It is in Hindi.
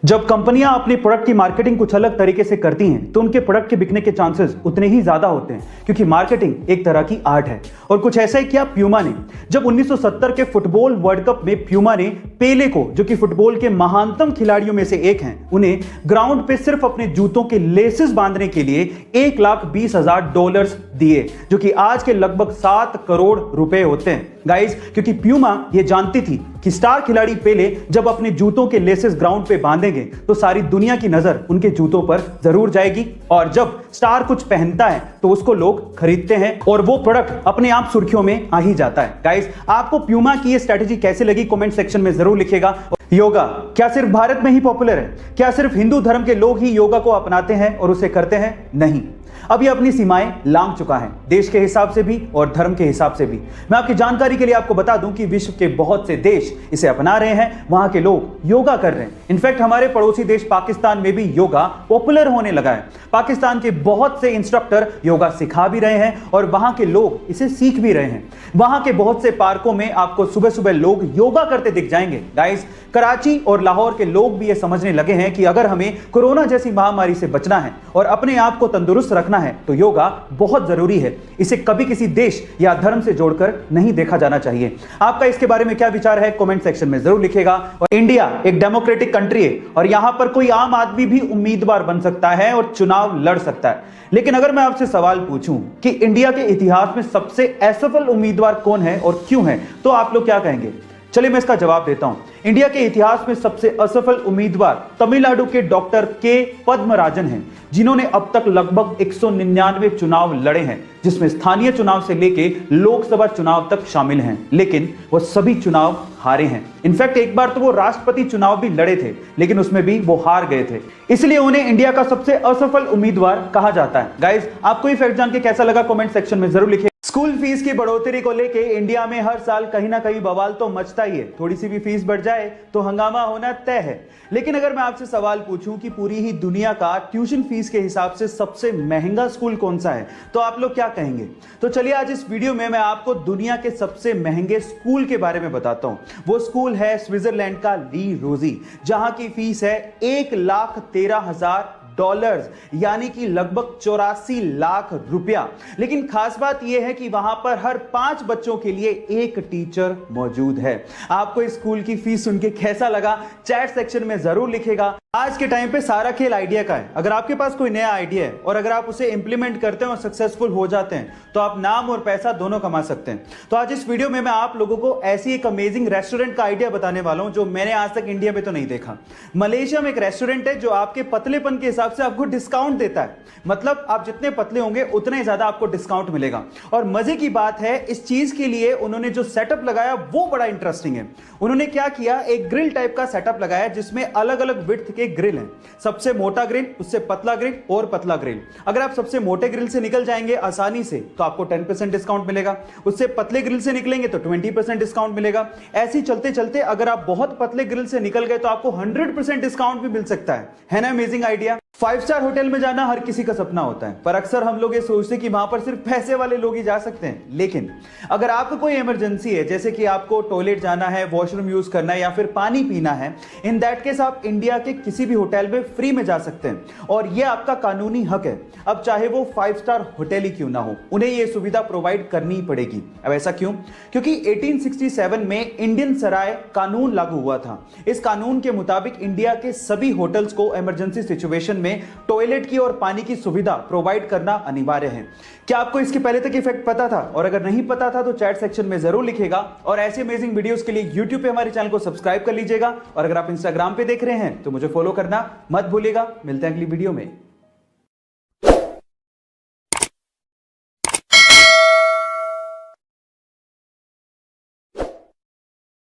जब कंपनियां अपने प्रोडक्ट की मार्केटिंग कुछ अलग तरीके से करती हैं तो उनके प्रोडक्ट के बिकने के चांसेस उतने ही ज्यादा होते हैं, क्योंकि मार्केटिंग एक तरह की आर्ट है। और कुछ ऐसा ही किया प्यूमा ने। जब 1970 के फुटबॉल वर्ल्ड कप में प्यूमा ने पेले को, जो कि फुटबॉल के महानतम खिलाड़ियों में से एक हैं, उन्हें ग्राउंड पे सिर्फ अपने जूतों के लेसेस बांधने के लिए $1,20,000 दिए, जो कि आज के लगभग 7 करोड़ रुपए होते हैं गाइस। क्योंकि प्यूमा ये जानती थी कि स्टार खिलाड़ी पेले जब अपने जूतों के लेसेस ग्राउंड पे बांधेंगे तो सारी दुनिया की नजर उनके जूतों पर जरूर जाएगी, और जब स्टार कुछ पहनता है तो उसको लोग खरीदते हैं और वो प्रोडक्ट अपने आप सुर्खियों में आ ही जाता है। गाइस, आपको प्यूमा की ये स्ट्रेटेजी कैसे लगी कमेंट सेक्शन में जरूर लिखिएगा। योगा क्या सिर्फ भारत में ही पॉपुलर है? क्या सिर्फ हिंदू धर्म के लोग ही योगा को अपनाते हैं और उसे करते हैं? नहीं, अब ये अपनी सीमाएं लांघ चुका है, देश के हिसाब से भी और धर्म के हिसाब से भी। मैं आपकी जानकारी के लिए आपको बता दूं कि विश्व के बहुत से देश इसे अपना रहे हैं, वहां के लोग योगा कर रहे हैं। इनफैक्ट हमारे पड़ोसी देश पाकिस्तान में भी योगा पॉपुलर होने लगा है। पाकिस्तान के बहुत से इंस्ट्रक्टर योगा सिखा भी रहे हैं और वहां के लोग इसे सीख भी रहे हैं। वहां के बहुत से पार्कों में आपको सुबह सुबह लोग योगा करते दिख जाएंगे। गाइस, कराची और लाहौर के लोग भी ये समझने लगे हैं कि अगर हमें कोरोना जैसी महामारी से बचना है और अपने आप को तंदुरुस्त रखना है तो योगा बहुत जरूरी है। इसे कभी किसी देश या धर्म से जोड़कर नहीं देखा जाना चाहिए। आपका इसके बारे में क्या विचार है कमेंट सेक्शन में जरूर लिखिएगा। और इंडिया एक डेमोक्रेटिक कंट्री है और यहां पर कोई आम आदमी भी उम्मीदवार बन सकता है और चुनाव लड़ सकता है। लेकिन अगर मैं आपसे सवाल पूछूं कि इंडिया के इतिहास में सबसे असफल उम्मीदवार कौन है और क्यों है, तो आप लोग क्या कहेंगे? चलिए मैं इसका जवाब देता हूं। इंडिया के इतिहास में सबसे असफल उम्मीदवार तमिलनाडु के डॉक्टर के पद्मराजन हैं, जिन्होंने अब तक लगभग 199 चुनाव लड़े हैं, जिसमें स्थानीय चुनाव से लेके लोकसभा चुनाव तक शामिल हैं। लेकिन वो सभी चुनाव हारे हैं। इनफैक्ट एक बार तो वो राष्ट्रपति चुनाव भी लड़े थे, लेकिन उसमें भी वो हार गए थे। इसलिए उन्हें इंडिया का सबसे असफल उम्मीदवार कहा जाता है। गाइस, आपको ये फैक्ट जान के कैसा लगा कमेंट सेक्शन में जरूर लिखिए। स्कूल फीस की बढ़ोतरी को लेके इंडिया में हर साल कहीं ना कहीं बवाल तो मचता ही है। थोड़ी सी भी फीस बढ़ जाए तो हंगामा होना तय है। लेकिन अगर मैं आपसे सवाल पूछूं कि पूरी ही दुनिया का ट्यूशन फीस के हिसाब से सबसे महंगा स्कूल कौन सा है, तो आप लोग क्या कहेंगे? तो चलिए आज इस वीडियो में मैं आपको दुनिया के सबसे महंगे स्कूल के बारे में बताता हूं। वो स्कूल है स्विट्जरलैंड का ली रोजी, जहां की फीस है $1,13,000, यानी कि लगभग 84 लाख रुपया। लेकिन खास बात यह है कि वहां पर हर 5 बच्चों के लिए एक टीचर मौजूद है। आपको इस स्कूल की फीस सुन के कैसा लगा चैट सेक्शन में जरूर लिखेगा। आज के टाइम पे सारा खेल आइडिया का है। अगर आपके पास कोई नया आइडिया है और अगर आप उसे इंप्लीमेंट करते हैं और सक्सेसफुल हो जाते हैं तो आप नाम और पैसा दोनों कमा सकते हैं। तो आज इस वीडियो में मैं आप लोगों को ऐसी एक अमेजिंग रेस्टोरेंट का आइडिया बताने वाला हूं जो मैंने आज तक इंडिया में तो नहीं देखा। मलेशिया में एक रेस्टोरेंट है जो आपके पतलेपन के हिसाब से आपको डिस्काउंट देता है। मतलब आप जितने पतले होंगे उतने ज्यादा आपको डिस्काउंट मिलेगा। और मजे की बात है, इस चीज के लिए उन्होंने जो सेटअप लगाया वो बड़ा इंटरेस्टिंग है। उन्होंने क्या किया, एक ग्रिल टाइप का सेटअप लगाया जिसमें अलग अलग विड्थ के ग्रिल हैं। सबसे मोटा ग्रिल, उससे पतला ग्रिल और पतला ग्रिल। अगर आप सबसे मोटे ग्रिल से निकल जाएंगे आसानी से तो आपको 10% डिस्काउंट मिलेगा। उससे पतले ग्रिल से निकलेंगे तो 20% डिस्काउंट मिलेगा। ऐसे ही चलते चलते अगर आप बहुत पतले ग्रिल से निकल गए तो आपको 100% डिस्काउंट भी मिल सकता है ना? Amazing idea. 5 स्टार होटल में जाना हर किसी का सपना होता है, पर अक्सर हम लोग ये सोचते हैं कि वहां पर सिर्फ पैसे वाले लोग ही जा सकते हैं। लेकिन अगर आपको कोई इमरजेंसी है, जैसे कि आपको टॉयलेट जाना है, वॉशरूम यूज करना है या फिर पानी पीना है, इन दैट केस आप इंडिया के किसी भी होटल में फ्री में जा सकते हैं और यह आपका कानूनी हक है। अब चाहे वो 5 स्टार होटल ही क्यों ना हो, उन्हें यह सुविधा प्रोवाइड करनी ही पड़ेगी। अब ऐसा क्यों? क्योंकि 1867 में इंडियन सराय कानून लागू हुआ था। इस कानून के मुताबिक इंडिया के सभी होटल्स को इमरजेंसी सिचुएशन में टॉयलेट की और पानी की सुविधा प्रोवाइड करना अनिवार्य है। क्या आपको इसके पहले तक इफेक्ट पता था? और अगर नहीं पता था तो चैट सेक्शन में जरूर लिखेगा। और ऐसे अमेजिंग वीडियोस के लिए YouTube पे हमारे चैनल को सब्सक्राइब कर लीजिएगा। और अगर आप Instagram पे देख रहे हैं तो मुझे फॉलो करना मत भूलिएगा। मिलते हैं अगली वीडियो में।